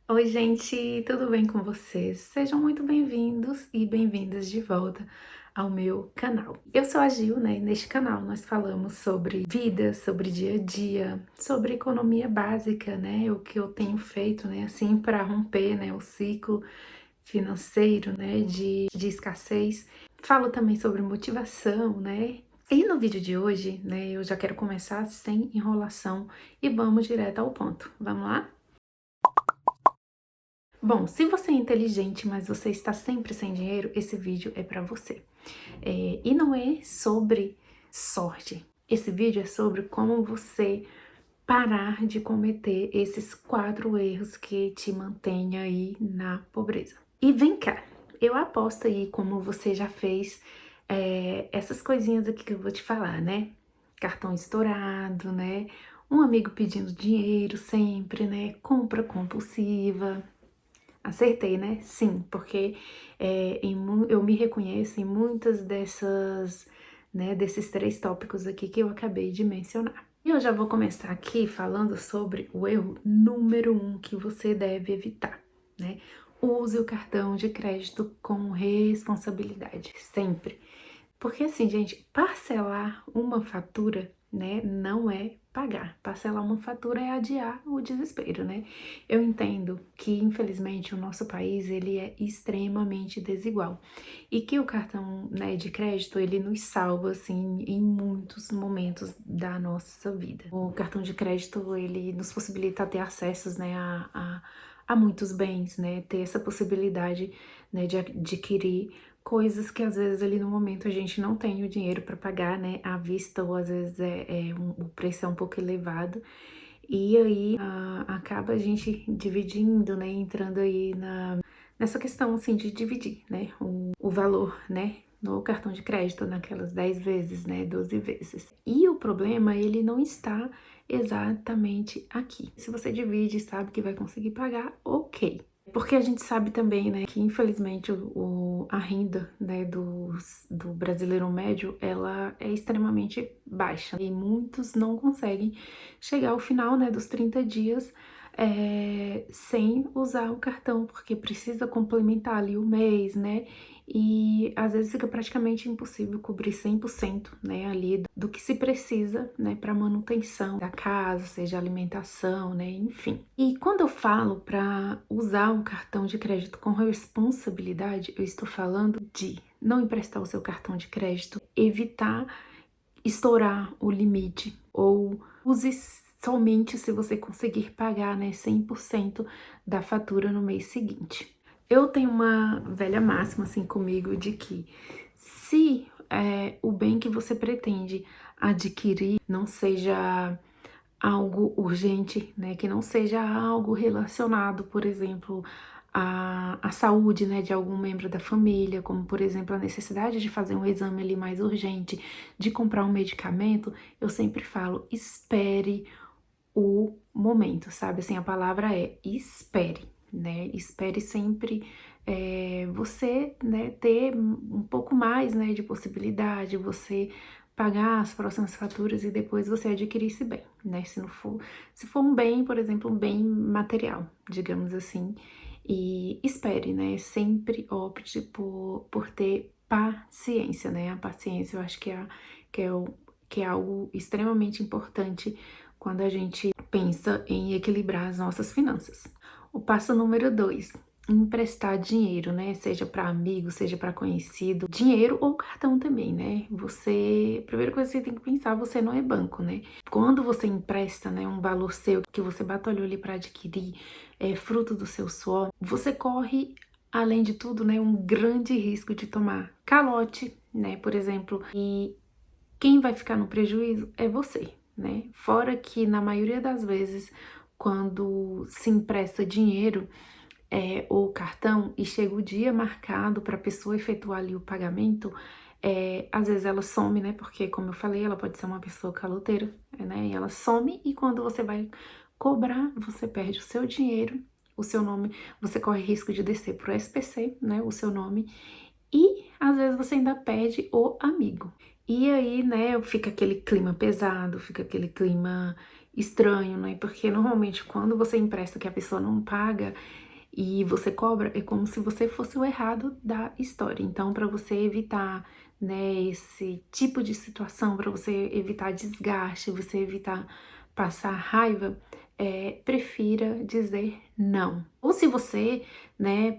Oi, gente, tudo bem com vocês? Sejam muito bem-vindos e bem-vindas de volta ao meu canal. Eu sou a Gil, né? E neste canal nós falamos sobre vida, sobre dia a dia, sobre economia básica, né? O que eu tenho feito, né? Assim, para romper, né? O ciclo financeiro, né? De escassez. Falo também sobre motivação, né? E no vídeo de hoje, né? Eu já quero começar sem enrolação e vamos direto ao ponto. Vamos lá? Bom, se você é inteligente, mas você está sempre sem dinheiro, esse vídeo é para você. E não é sobre sorte. Esse vídeo é sobre como você parar de cometer esses 4 erros que te mantêm aí na pobreza. E vem cá, eu aposto aí como você já fez essas coisinhas aqui que eu vou te falar, né? Cartão estourado, né? Um amigo pedindo dinheiro sempre, né? Compra compulsiva. Acertei, né? Sim, porque eu me reconheço em muitas dessas, né, desses 3 tópicos aqui que eu acabei de mencionar. E eu já vou começar aqui falando sobre o erro número 1 que você deve evitar, né? Use o cartão de crédito com responsabilidade, sempre. Porque assim, gente, parcelar uma fatura, né, não é pagar. Parcelar uma fatura é adiar o desespero, né? Eu entendo que, infelizmente, o nosso país, ele é extremamente desigual. E que o cartão, né, de crédito, ele nos salva, assim, em muitos momentos da nossa vida. O cartão de crédito, ele nos possibilita ter acessos, né, a muitos bens, né? Ter essa possibilidade, né, de adquirir coisas que às vezes ali no momento a gente não tem o dinheiro para pagar, né, à vista, ou às vezes o preço é um pouco elevado, e aí acaba a gente dividindo, né, entrando aí nessa questão assim de dividir, né, o valor, né, no cartão de crédito, naquelas 10 vezes, né, 12 vezes. E o problema, ele não está exatamente aqui. Se você divide e sabe que vai conseguir pagar, ok. Porque a gente sabe também, né, que infelizmente a renda, né, do brasileiro médio, ela é extremamente baixa. E muitos não conseguem chegar ao final, né, dos 30 dias sem usar o cartão, porque precisa complementar ali o mês, né? E às vezes fica praticamente impossível cobrir 100%, né, ali do que se precisa, né, para manutenção da casa, seja alimentação, né, enfim. E quando eu falo para usar o cartão de crédito com responsabilidade, eu estou falando de não emprestar o seu cartão de crédito, evitar estourar o limite, ou use somente se você conseguir pagar, né, 100% da fatura no mês seguinte. Eu tenho uma velha máxima assim comigo de que se o bem que você pretende adquirir não seja algo urgente, né, que não seja algo relacionado, por exemplo, à saúde, né, de algum membro da família, como por exemplo a necessidade de fazer um exame ali mais urgente, de comprar um medicamento, eu sempre falo, espere o momento, sabe? Assim, a palavra é espere, né? Espere sempre você, né, ter um pouco mais, né, de possibilidade, você pagar as próximas faturas e depois você adquirir esse bem, né? Se for um bem, por exemplo, um bem material, digamos assim, e espere, né? Sempre opte por ter paciência, né? A paciência eu acho que é, o, que é algo extremamente importante quando a gente pensa em equilibrar as nossas finanças. O passo número 2, emprestar dinheiro, né? Seja para amigo, seja para conhecido, dinheiro ou cartão também, né? A primeira coisa que você tem que pensar, você não é banco, né? Quando você empresta, né, um valor seu que você batalhou ali para adquirir, é fruto do seu suor, você corre, além de tudo, né, um grande risco de tomar calote, né, por exemplo, e quem vai ficar no prejuízo é você, né? Fora que na maioria das vezes, quando se empresta dinheiro ou cartão e chega o dia marcado para a pessoa efetuar ali o pagamento, às vezes ela some, né? Porque, como eu falei, ela pode ser uma pessoa caloteira, né? E ela some e quando você vai cobrar, você perde o seu dinheiro, o seu nome, você corre risco de descer pro SPC, né? O seu nome e às vezes você ainda perde o amigo. E aí, né, fica aquele clima pesado, fica aquele clima estranho, né? Porque normalmente quando você empresta que a pessoa não paga e você cobra, é como se você fosse o errado da história. Então, para você evitar, né, esse tipo de situação, para você evitar desgaste, você evitar passar raiva, prefira dizer não. Ou se você, né,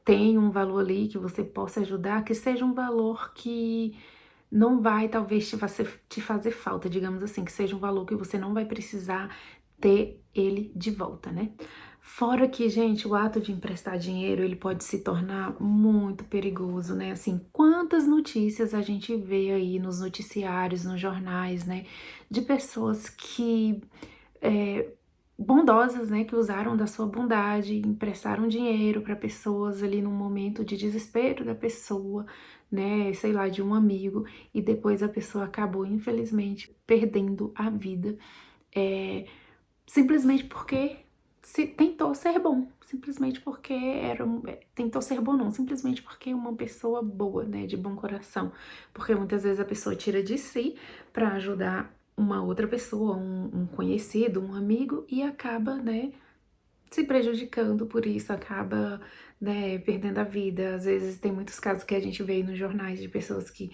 tem um valor ali que você possa ajudar, que seja um valor que não vai talvez te fazer falta, digamos assim, que seja um valor que você não vai precisar ter ele de volta, né? Fora que, gente, o ato de emprestar dinheiro, ele pode se tornar muito perigoso, né? Assim, quantas notícias a gente vê aí nos noticiários, nos jornais, né? De pessoas que é, bondosas, né, que usaram da sua bondade, emprestaram dinheiro para pessoas ali num momento de desespero da pessoa, né, sei lá, de um amigo, e depois a pessoa acabou, infelizmente, perdendo a vida, simplesmente porque se tentou ser bom, simplesmente porque tentou ser bom não, simplesmente porque uma pessoa boa, né, de bom coração, porque muitas vezes a pessoa tira de si para ajudar uma outra pessoa, um conhecido, um amigo, e acaba, né, se prejudicando por isso, acaba, né, perdendo a vida. Às vezes tem muitos casos que a gente vê aí nos jornais de pessoas que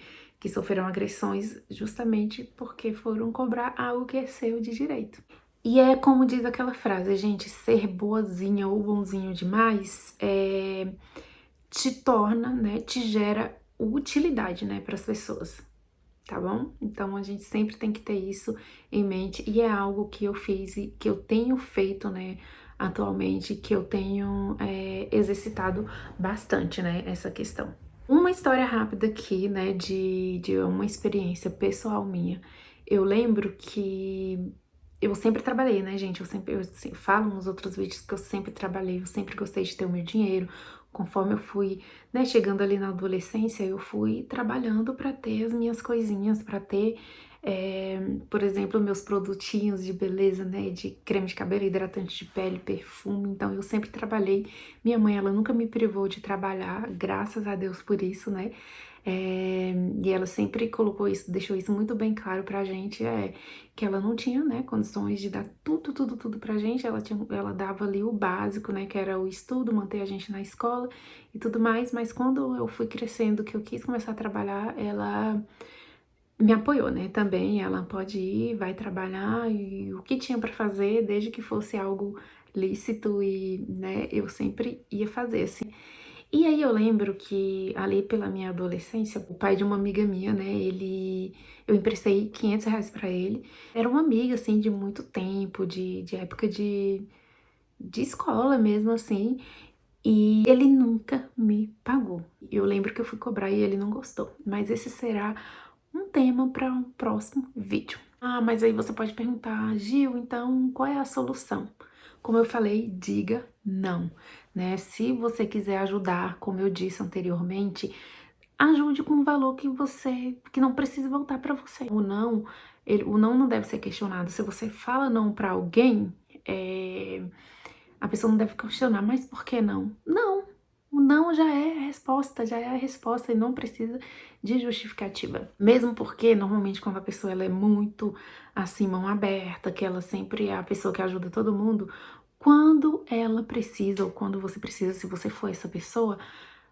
sofreram agressões justamente porque foram cobrar algo que é seu de direito. E é como diz aquela frase, gente, ser boazinha ou bonzinho demais te torna, né, te gera utilidade, né, para as pessoas, tá bom? Então a gente sempre tem que ter isso em mente e é algo que eu fiz e que eu tenho feito, né, atualmente, que eu tenho exercitado bastante, né, essa questão. Uma história rápida aqui, né, de uma experiência pessoal minha. Eu lembro que eu sempre trabalhei, né, gente? Eu falo nos outros vídeos que eu sempre trabalhei, eu sempre gostei de ter o meu dinheiro. Conforme eu fui, né, chegando ali na adolescência, eu fui trabalhando para ter as minhas coisinhas, para ter, por exemplo, meus produtinhos de beleza, né, de creme de cabelo, hidratante de pele, perfume. Então, eu sempre trabalhei. Minha mãe, ela nunca me privou de trabalhar, graças a Deus por isso, né? E ela sempre colocou isso, deixou isso muito bem claro pra gente, que ela não tinha, né, condições de dar tudo pra gente, ela dava ali o básico, né, que era o estudo, manter a gente na escola e tudo mais, mas quando eu fui crescendo, que eu quis começar a trabalhar, ela me apoiou, né, também, ela pode ir, vai trabalhar e o que tinha pra fazer, desde que fosse algo lícito e, né, eu sempre ia fazer, assim. E aí eu lembro que ali pela minha adolescência, o pai de uma amiga minha, né, eu emprestei R$ 500 pra ele. Era uma amiga, assim, de muito tempo, de época de escola mesmo, assim, e ele nunca me pagou. Eu lembro que eu fui cobrar e ele não gostou, mas esse será um tema para um próximo vídeo. Ah, mas aí você pode perguntar, Gil, então qual é a solução? Como eu falei, diga não, né? Se você quiser ajudar, como eu disse anteriormente, ajude com um valor que não precise voltar para você. O não não deve ser questionado. Se você fala não para alguém, a pessoa não deve questionar, mas por que não? Não, o não já é a resposta e não precisa de justificativa. Mesmo porque, normalmente, quando a pessoa ela é muito, assim, mão aberta, que ela sempre é a pessoa que ajuda todo mundo, quando ela precisa ou quando você precisa, se você for essa pessoa,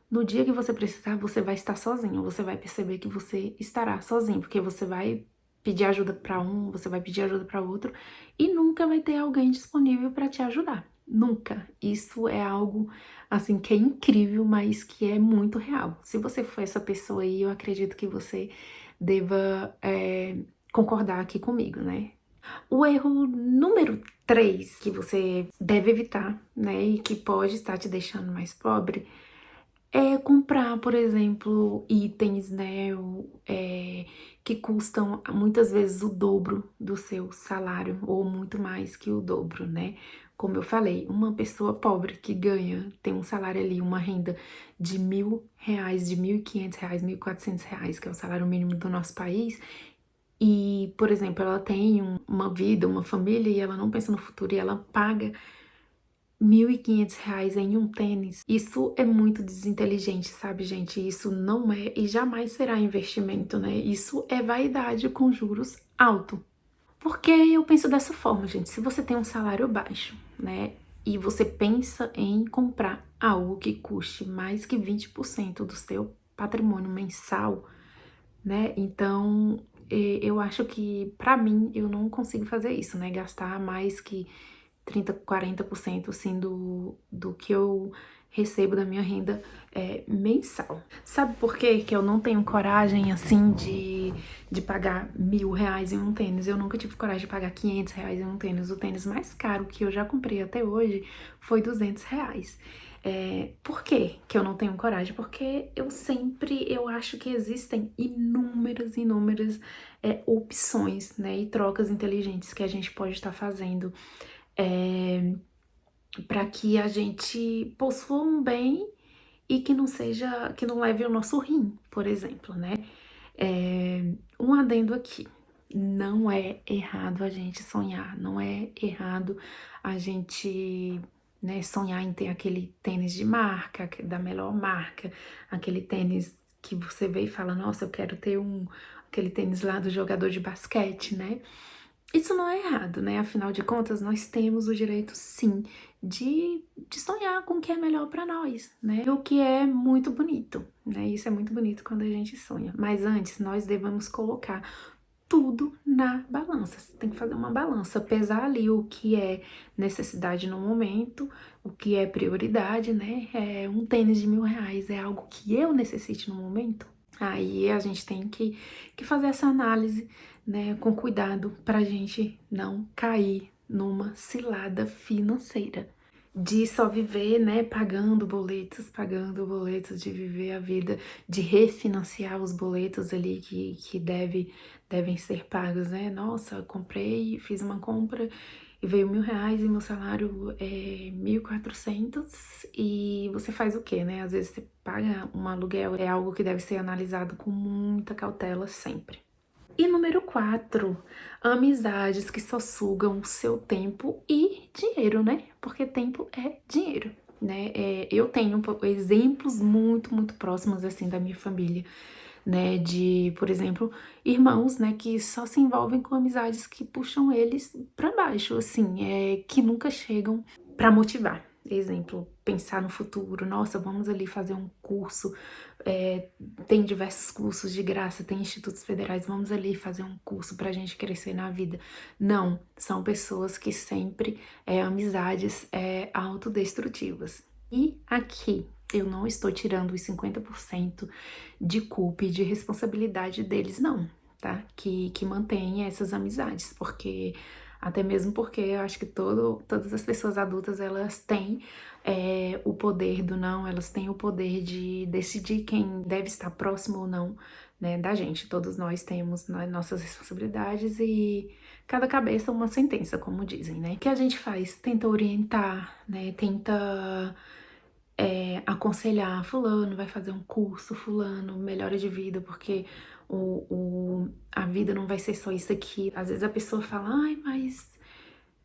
no dia que você precisar, você vai estar sozinho, você vai perceber que você estará sozinho, porque você vai pedir ajuda para um, você vai pedir ajuda para outro e nunca vai ter alguém disponível para te ajudar. Nunca. Isso é algo assim que é incrível, mas que é muito real. Se você for essa pessoa aí, eu acredito que você deva concordar aqui comigo, né? O erro número 3 que você deve evitar, né, e que pode estar te deixando mais pobre é comprar, por exemplo, itens, né, que custam muitas vezes o dobro do seu salário, ou muito mais que o dobro, né? Como eu falei, uma pessoa pobre que tem um salário ali, uma renda de R$ 1.000, de R$ 1.500, R$ 1.400, que é o salário mínimo do nosso país, e, por exemplo, ela tem uma vida, uma família, e ela não pensa no futuro, e ela paga R$ 1.500 em um tênis. Isso é muito desinteligente, sabe, gente? Isso não é e jamais será investimento, né? Isso é vaidade com juros alto. Porque eu penso dessa forma, gente. Se você tem um salário baixo, né, e você pensa em comprar algo que custe mais que 20% do seu patrimônio mensal, né, então eu acho que, pra mim, eu não consigo fazer isso, né, gastar mais que 30, 40% assim do que eu recebo da minha renda mensal. Sabe por quê que eu não tenho coragem assim de pagar R$ 1.000 em um tênis? Eu nunca tive coragem de pagar R$ 500 em um tênis. O tênis mais caro que eu já comprei até hoje foi R$ 200. Por quê que eu não tenho coragem? Porque eu acho que existem inúmeras opções, né, e trocas inteligentes que a gente pode estar fazendo para que a gente possua um bem e que não seja, que não leve o nosso rim, por exemplo, né? Um adendo aqui. Não é errado a gente sonhar, não é errado a gente, né, sonhar em ter aquele tênis de marca, da melhor marca, aquele tênis que você vê e fala, nossa, eu quero ter aquele tênis lá do jogador de basquete, né? Isso não é errado, né? Afinal de contas, nós temos o direito, sim, de sonhar com o que é melhor para nós, né? O que é muito bonito, né? Isso é muito bonito quando a gente sonha. Mas antes, nós devemos colocar tudo na balança. Você tem que fazer uma balança, pesar ali o que é necessidade no momento, o que é prioridade, né? Um tênis de R$ 1.000 é algo que eu necessite no momento. Aí a gente tem que fazer essa análise, né, com cuidado pra gente não cair numa cilada financeira. De só viver, né, pagando boletos, de viver a vida, de refinanciar os boletos ali que devem ser pagos, né? Nossa, comprei, fiz uma compra e veio R$ 1.000 e meu salário é 1.400 e você faz o quê, né? Às vezes você paga um aluguel, é algo que deve ser analisado com muita cautela sempre. E número 4, amizades que só sugam o seu tempo e dinheiro, né? Porque tempo é dinheiro, né? Eu tenho exemplos muito próximos, assim, da minha família, né? De, por exemplo, irmãos, né? Que só se envolvem com amizades que puxam eles pra baixo, assim, que nunca chegam pra motivar. Exemplo, pensar no futuro, nossa, vamos ali fazer um curso, tem diversos cursos de graça, tem institutos federais, vamos ali fazer um curso pra gente crescer na vida. Não, são pessoas que sempre amizades autodestrutivas. E aqui, eu não estou tirando os 50% de culpa e de responsabilidade deles, não, tá? Que mantém essas amizades, porque até mesmo porque eu acho que todas as pessoas adultas, elas têm o poder do não, elas têm o poder de decidir quem deve estar próximo ou não, né, da gente. Todos nós temos, né, nossas responsabilidades e cada cabeça uma sentença, como dizem, né? O que a gente faz? Tenta orientar, né? Tenta aconselhar, fulano vai fazer um curso, fulano melhora de vida, porque a vida não vai ser só isso aqui. Às vezes a pessoa fala, ai, mas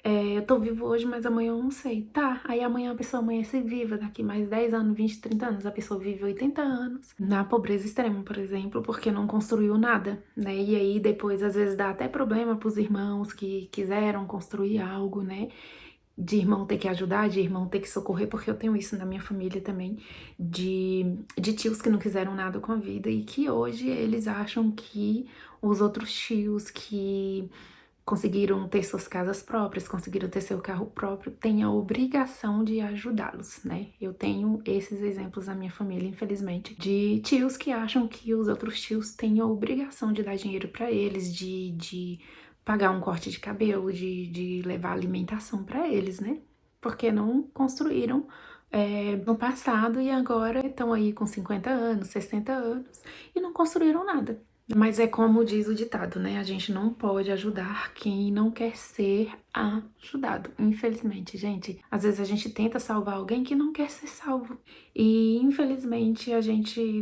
eu tô vivo hoje, mas amanhã eu não sei. Tá, aí amanhã a pessoa amanhece viva, daqui mais 10 anos, 20, 30 anos, a pessoa vive 80 anos, na pobreza extrema, por exemplo, porque não construiu nada, né? E aí depois, às vezes, dá até problema pros irmãos que quiseram construir algo, né? De irmão ter que ajudar, de irmão ter que socorrer, porque eu tenho isso na minha família também, de tios que não quiseram nada com a vida e que hoje eles acham que os outros tios que conseguiram ter suas casas próprias, conseguiram ter seu carro próprio, têm a obrigação de ajudá-los, né? Eu tenho esses exemplos na minha família, infelizmente, de tios que acham que os outros tios têm a obrigação de dar dinheiro pra eles, de pagar um corte de cabelo, de levar alimentação pra eles, né? Porque não construíram no passado e agora estão aí com 50 anos, 60 anos e não construíram nada. Mas é como diz o ditado, né? A gente não pode ajudar quem não quer ser ajudado. Infelizmente, gente, às vezes a gente tenta salvar alguém que não quer ser salvo. E infelizmente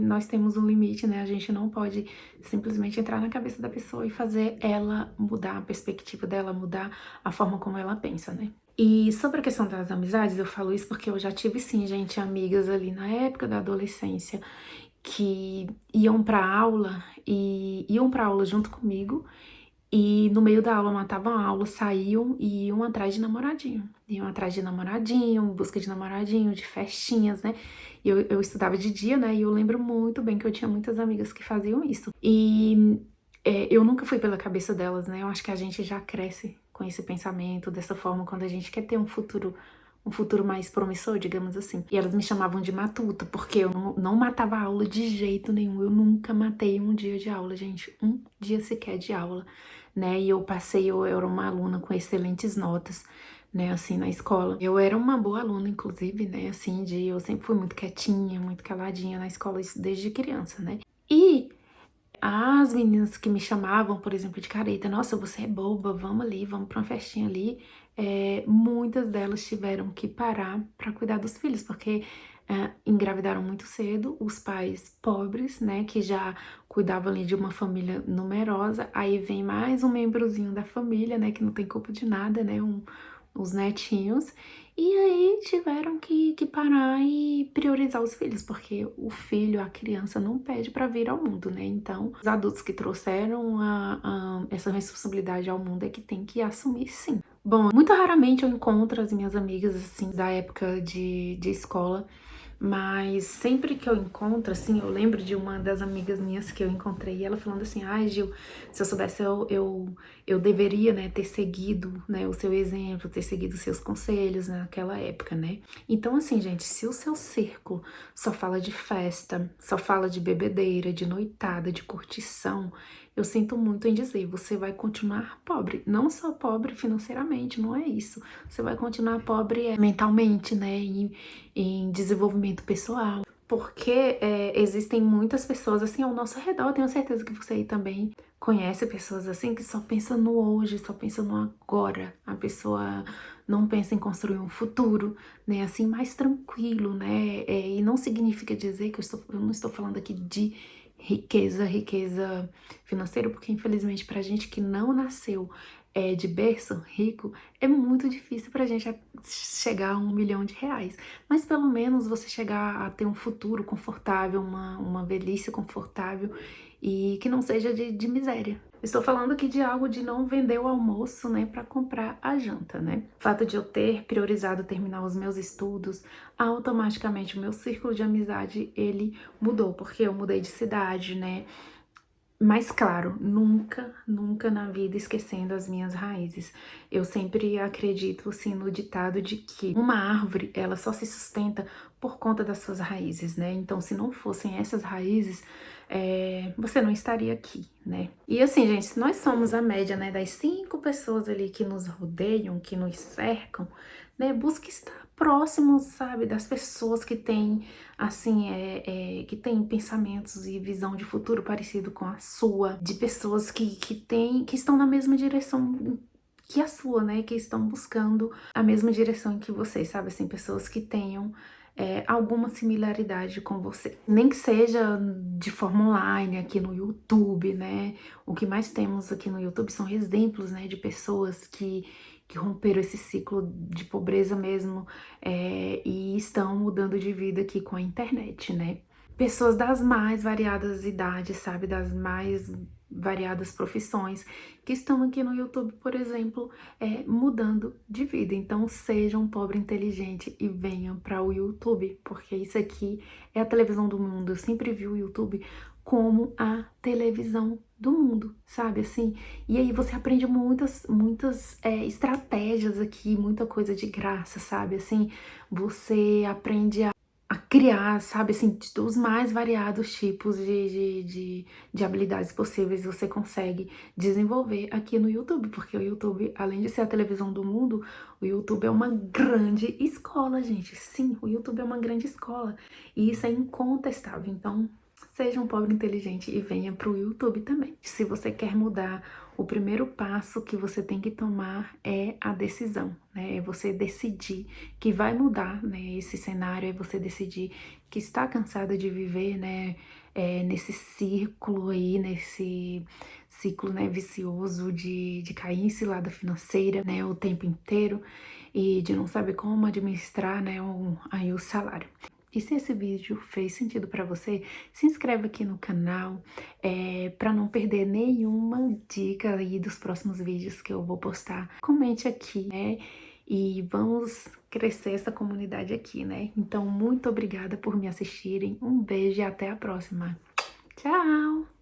nós temos um limite, né? A gente não pode simplesmente entrar na cabeça da pessoa e fazer ela mudar a perspectiva dela, mudar a forma como ela pensa, né? E sobre a questão das amizades, eu falo isso porque eu já tive sim, gente, amigas ali na época da adolescência que iam para aula junto comigo E no meio da aula, matavam a aula, saíam e iam atrás de namoradinho. Iam atrás de namoradinho, em busca de namoradinho, de festinhas, né? E eu estudava de dia, né? E eu lembro muito bem que eu tinha muitas amigas que faziam isso. E eu nunca fui pela cabeça delas, né? Eu acho que a gente já cresce com esse pensamento, dessa forma, quando a gente quer ter um futuro mais promissor, digamos assim. E elas me chamavam de matuta, porque eu não matava a aula de jeito nenhum. Eu nunca matei um dia de aula, gente. Um dia sequer de aula, né? E eu era uma aluna com excelentes notas, né, assim, na escola. Eu era uma boa aluna, inclusive, né, assim, eu sempre fui muito quietinha, muito caladinha na escola, isso desde criança, né? E as meninas que me chamavam, por exemplo, de careta, nossa, você é boba, vamos ali, vamos pra uma festinha ali. Muitas delas tiveram que parar para cuidar dos filhos, porque engravidaram muito cedo, os pais pobres, né, que já cuidavam ali de uma família numerosa, aí vem mais um membrozinho da família, né, que não tem culpa de nada, né, os netinhos, e aí tiveram que parar e priorizar os filhos, porque o filho, a criança, não pede para vir ao mundo, né? Então, os adultos que trouxeram essa responsabilidade ao mundo é que tem que assumir, sim. Bom, muito raramente eu encontro as minhas amigas, assim, da época de escola, mas sempre que eu encontro, assim, eu lembro de uma das amigas minhas que eu encontrei, ela falando assim, ai, Gil, se eu soubesse, eu deveria, né, ter seguido, né, o seu exemplo, ter seguido os seus conselhos naquela época, né? Então, assim, gente, se o seu círculo só fala de festa, só fala de bebedeira, de noitada, de curtição, eu sinto muito em dizer, você vai continuar pobre. Não só pobre financeiramente, não é isso. Você vai continuar pobre mentalmente, né, em desenvolvimento pessoal. Porque existem muitas pessoas assim ao nosso redor, eu tenho certeza que você aí também conhece pessoas assim que só pensam no hoje, só pensam no agora. A pessoa não pensa em construir um futuro, né, assim, mais tranquilo, né? E não significa dizer que eu não estou falando aqui de riqueza financeira, porque infelizmente pra gente que não nasceu de berço rico, é muito difícil pra gente chegar a R$ 1 milhão. Mas pelo menos você chegar a ter um futuro confortável, uma velhice confortável e que não seja de miséria. Estou falando aqui de algo de não vender o almoço, né, para comprar a janta, né? O fato de eu ter priorizado terminar os meus estudos, automaticamente o meu círculo de amizade, ele mudou, porque eu mudei de cidade, né? Mas claro, nunca na vida esquecendo as minhas raízes. Eu sempre acredito assim no ditado de que uma árvore, ela só se sustenta por conta das suas raízes, né? Então, se não fossem essas raízes, você não estaria aqui, né? E assim, gente, se nós somos a média, né, das 5 pessoas ali que nos rodeiam, que nos cercam, né, busque estar próximo, sabe, das pessoas que têm assim, que tem pensamentos e visão de futuro parecido com a sua, de pessoas que estão na mesma direção que a sua, né? Que estão buscando a mesma direção que você, sabe? Assim, pessoas que tenham alguma similaridade com você. Nem que seja de forma online, aqui no YouTube, né? O que mais temos aqui no YouTube são exemplos, né? De pessoas que romperam esse ciclo de pobreza mesmo e estão mudando de vida aqui com a internet, né? Pessoas das mais variadas idades, sabe? Das mais variadas profissões que estão aqui no YouTube, por exemplo, mudando de vida. Então, seja um pobre inteligente e venham para o YouTube, porque isso aqui é a televisão do mundo. Eu sempre vi o YouTube como a televisão do mundo, sabe assim? E aí você aprende muitas estratégias aqui, muita coisa de graça, sabe assim? Você aprende a criar, sabe assim, os mais variados tipos de habilidades possíveis você consegue desenvolver aqui no YouTube, porque o YouTube, além de ser a televisão do mundo, o YouTube é uma grande escola, gente. Sim, o YouTube é uma grande escola e isso é incontestável. Então, seja um pobre inteligente e venha para o YouTube também. Se você quer mudar, o primeiro passo que você tem que tomar é a decisão, né? É você decidir que vai mudar, né, esse cenário, é você decidir que está cansada de viver, né, nesse círculo aí, nesse ciclo, né, vicioso de cair em cilada financeira, né, o tempo inteiro e de não saber como administrar, né, aí o salário. E se esse vídeo fez sentido para você, se inscreve aqui no canal para não perder nenhuma dica aí dos próximos vídeos que eu vou postar. Comente aqui, né? E vamos crescer essa comunidade aqui, né? Então, muito obrigada por me assistirem. Um beijo e até a próxima. Tchau!